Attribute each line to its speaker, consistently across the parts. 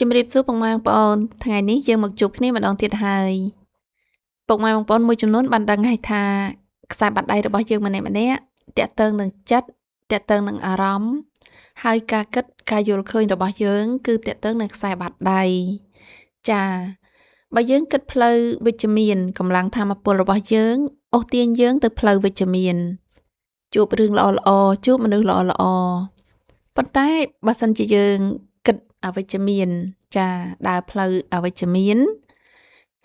Speaker 1: ជំរាបសួរពុកម៉ែបងប្អូនថ្ងៃនេះយើងមកជួបគ្នាម្ដងទៀតហើយពុកម៉ែបងប្អូនមួយចំនួនបានដឹងហើយថាខ្សែបាតដៃរបស់យើងម្នាក់ៗតាក់ទងនឹងចិត្តតាក់ទងនឹងអារម្មណ៍ហើយការគិតការយល់ឃើញរបស់យើងគឺតាក់ទងនឹងខ្សែបាតដៃចា៎បើយើងគិតផ្លូវវិជ្ជមានកម្លាំងធម៌ពលរបស់យើងអូសទាញយើងទៅផ្លូវវិជ្ជមានជួបរឿងល្អៗជួបមនុស្សល្អៗប៉ុន្តែបើសិនជាយើងគិតអវិជ្ជមានចាដើរផ្លូវអវិជ្ជមាន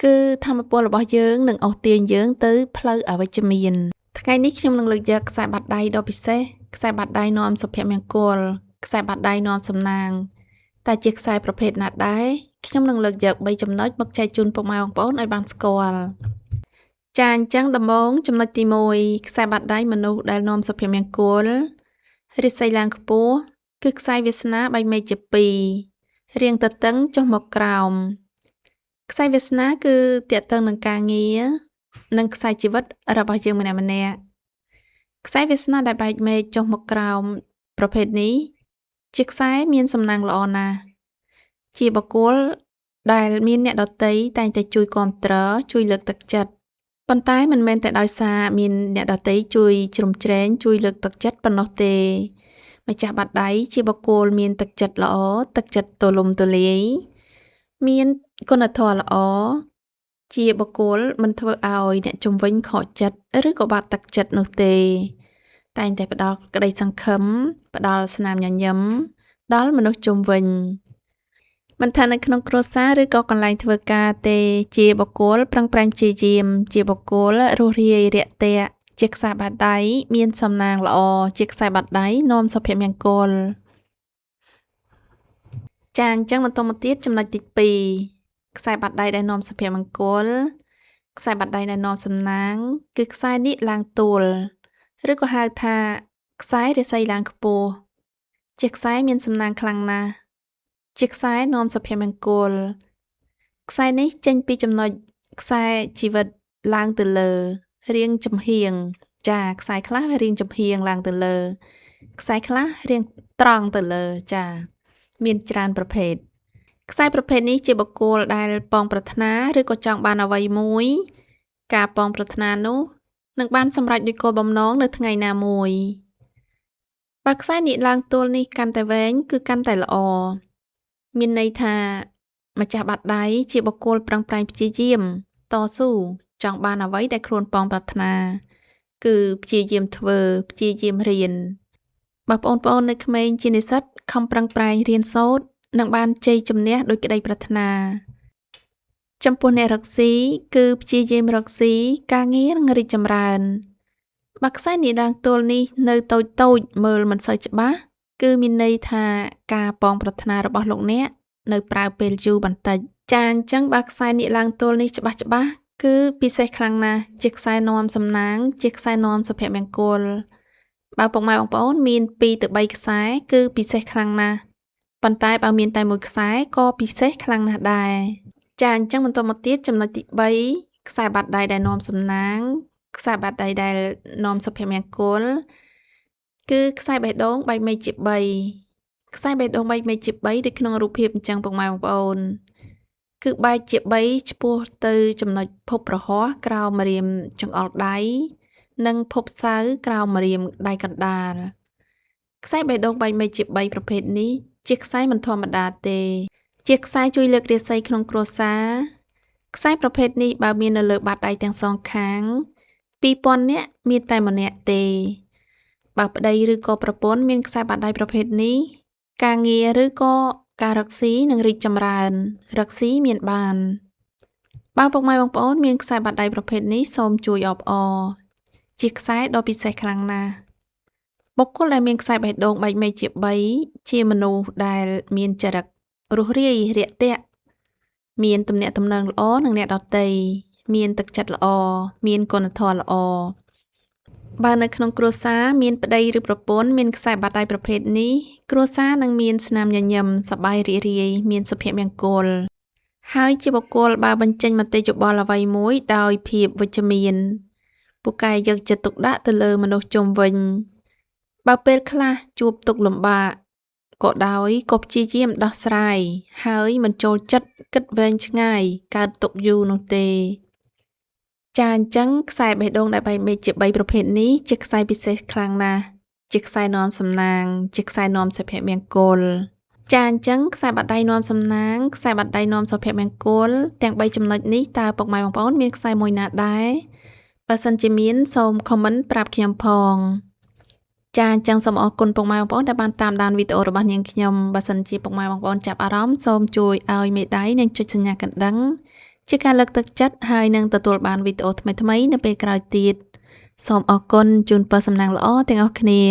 Speaker 1: គឺធម៌ពលរបស់យើងនឹងអូសទាញយើងទៅផ្លូវអវិជ្ជមានថ្ងៃនេះខ្ញុំនឹងលើកយកខ្សែបាតដៃដ៏ពិសេសខ្សែបាតដៃនាំសុភមង្គលខ្សែបាតដៃនាំសំណាងតែជាខ្សែប្រភេទណាដែរខ្ញុំនឹងលើកយក3ចំណុចមកចែកជូនពុកម៉ែបងប្អូនឲ្យបានស្គាល់ចាអញ្ចឹងដំបូងចំណុចទី1ខ្សែបាតដៃមនុស្សដែលនាំសុភមង្គលរិស័យឡើងខ្ពស់គឺខ្សែវាសនាបែកមេឃជា2រាងទទឹងចុះមកក្រោមខ្សែវាសនាគឺតាក់ទងនឹងការងារនិងខ្សែជីវិតរបស់យើងម្នាក់ៗខ្សែវាសនាដែលបែកមេឃចុះមកក្រោមប្រភេទនេះជាខ្សែមានសំណាងល្អណាស់ជាបុគ្គលដែលមានអ្នកដទៃតែងតែជួយគាំទ្រជួយលើកទឹកចិត្តប៉ុន្តែមិនមែនតែដោយសារមានអ្នកដទៃជួយជ្រោមជ្រែងជួយលើកទឹកចិត្តប៉ុណ្ណោះទេម្ចាស់បាតដៃជាបុគ្គលមានទឹកចិត្តល្អទឹកចិត្តទូលំទូលាយមានគុណធម៌ល្អជាបុគ្គលមិនធ្វើឲ្យអ្នកជំវិញខកចិត្តឬក៏បាក់ទឹកចិត្តនោះទេតែងតែផ្ដល់ក្តីសង្ឃឹមផ្ដល់ស្នាមញញឹមដល់មនុស្សជុំវិញមិនថានៅក្នុងគ្រួសារឬក៏កន្លែងធ្វើការទេជាបុគ្គលប្រឹងប្រែងព្យាយាមជាបុគ្គលរស់រាយរាក់ទាក់ជាខ្សែបាតដៃមានសំណាងល្អជាខ្សែបាតដៃនាំសុភមង្គលចាអញ្ចឹងបន្តមកទៀតចំណុចទី2ខ្សែបាតដៃដែលនាំសុភមង្គលខ្សែបាតដៃដែលនាំសំណាងគឺខ្សែនេះឡើងទួលឬក៏ហៅថាខ្សែរាសីឡើងខ្ពស់ជាខ្សែមានសំណាងខ្លាំងណាស់ជាខ្សែនាំសុភមង្គលខ្សែនេះចេញពីចំណុចខ្សែជីវិតឡើងទៅលើរាងចំហៀងចាខ្សែខ្លះវារាងចំហៀងឡើងទៅលើខ្សែខ្លះរាងត្រង់ទៅលើចាមានច្រើនប្រភេទខ្សែប្រភេទនេះជាបុគ្គលដែលប៉ងប្រាថ្នាឬក៏ចង់បានអ្វីមួយការប៉ងប្រាថ្នានោះនឹងបានសម្រេចដោយគោលបំណងនៅថ្ងៃណាមួយបើខ្សែនេះឡើងទល់នេះកាន់តែវែងគឺកាន់តែល្អមានន័យថាម្ចាស់បាតដៃជាបុគ្គលប្រឹងប្រែងព្យាយាមតស៊ូចង់បានអ្វីដែលខ្លួនប៉ងប្រាថ្នាគឺព្យាយាមធ្វើព្យាយាមរៀនបើបងប្អូននៅក្មេងជានិស្សិតខំប្រឹងប្រែងរៀនសូត្រនឹងបានជ័យជំនះដោយក្តីប្រាថ្នាចំពោះអ្នករកស៊ីគឺព្យាយាមរកស៊ីការងារនឹងរីកចម្រើនបើខ្សែនេះឡើងទល់នេះនៅតូចមើលមិនសូវច្បាស់គឺមានន័យថាការប៉ងប្រាថ្នារបស់លោកអ្នកនៅប្រើពេលយូរបន្តិចចាអញ្ចឹងបើខ្សែនេះឡើងទល់នេះច្បាស់គឺពិសេសខ្លាំងណាស់ជាខ្សែនាំសំណាងជាខ្សែនាំសុភមង្គលបើពុកម៉ែបងប្អូនមាន2ទៅ3ខ្សែគឺពិសេសខ្លាំងណាស់ប៉ុន្តែបើមានតែមួយខ្សែក៏ពិសេសខ្លាំងណាស់ដែរចាអញ្ចឹងបន្តមកទៀតចំណុចទី3ខ្សែបាតដៃដែលនាំសំណាងខ្សែបាតដៃដែលនាំសុភមង្គលគឺខ្សែបេះដូងបែកមេឃជា3ខ្សែបេះដូងបែកមេឃជា3ដូចក្នុងរូបភាពអញ្ចឹងពុកម៉ែបងប្អូនគឺបែកជា3ឆ្ពោះទៅចំណុចភពរហ័សក្រោមម្រាមចង្អុលដៃនិងភពសៅរ៍ក្រោមម្រាមដៃកណ្ដាលខ្សែបេះដូងបែកមេឃជា3ប្រភេទនេះជាខ្សែមិនធម្មតាទេជាខ្សែជួយលើករាសីក្នុងគ្រួសារខ្សែប្រភេទនេះបើមាននៅលើបាតដៃទាំងសងខាង2000នាក់មានតែម្នាក់ទេបើប្តីឬក៏ប្រពន្ធមានខ្សែបាតដៃប្រភេទនេះការងារឬក៏ការរកស៊ីនឹងរីកចម្រើនរកស៊ីមានបានបើពុកម៉ែបងប្អូនមានខ្សែបាតដៃប្រភេទនេះសូមជួយអបអរជាខ្សែដ៏ពិសេសខ្លាំងណាស់បុគ្គលដែលមានខ្សែបេះដូងបែកមេឃជា3ជាមនុស្សដែលមានចរិតរស់រាយរាក់ទាក់មានទំនាក់ទំនងល្អនឹងអ្នកដទៃមានទឹកចិត្តល្អមានគុណធម៌ល្អបើនៅក្នុងគ្រួសារមានប្តីឬប្រពន្ធមានខ្សែបាតដៃប្រភេទនេះគ្រួសារនឹងមានស្នាមញញឹមសប្បាយរីករាយមានសុភមង្គលហើយជាបុគ្គលបើបញ្ចេញមតិយោបល់អ្វីមួយដោយភាពវិជ្ជមានពូកែយកចិត្តទុកដាក់ទៅលើមនុស្សជុំវិញបើពេលខ្លះជួបទុក្ខលំបាក ក៏ដោយក៏ព្យាយាមដោះស្រាយហើយមិនចូលចិត្តគិតវែងឆ្ងាយកើតទុកយូរនោះទេចាអញ្ចឹងខ្សែបេះដូងដែលបែកមេឃជា3ប្រភេទនេះជាខ្សែពិសេសខ្លាំងណាស់ជាខ្សែនាំសំណាងជាខ្សែនាំសុភមង្គលចាអញ្ចឹងខ្សែបាត់ដៃនាំសំណាងខ្សែបាត់ដៃនាំសុភមង្គលទាំង3ចំណុចនេះតើពុកម៉ែបងប្អូនមានខ្សែមួយណាដែរបើសិនជាមានសូម comment ប្រាប់ខ្ញុំផងចាអញ្ចឹងសូមអរគុណពុកម៉ែបងប្អូនដែលបានតាមដានវីដេអូរបស់នាងខ្ញុំបើសិនជាពុកម៉ែបងប្អូនចាប់អារម្មណ៍សូមជួយឲ្យមេដៃនិងចុចសញ្ញាកណ្ដឹងជាការលើកទឹកចិត្តហើយនឹងទទួលបានវីដេអូថ្មីៗនៅពេលក្រោយទៀតសូមអរគុណជូនពរសំណាងល្អទាំងអស់គ្នា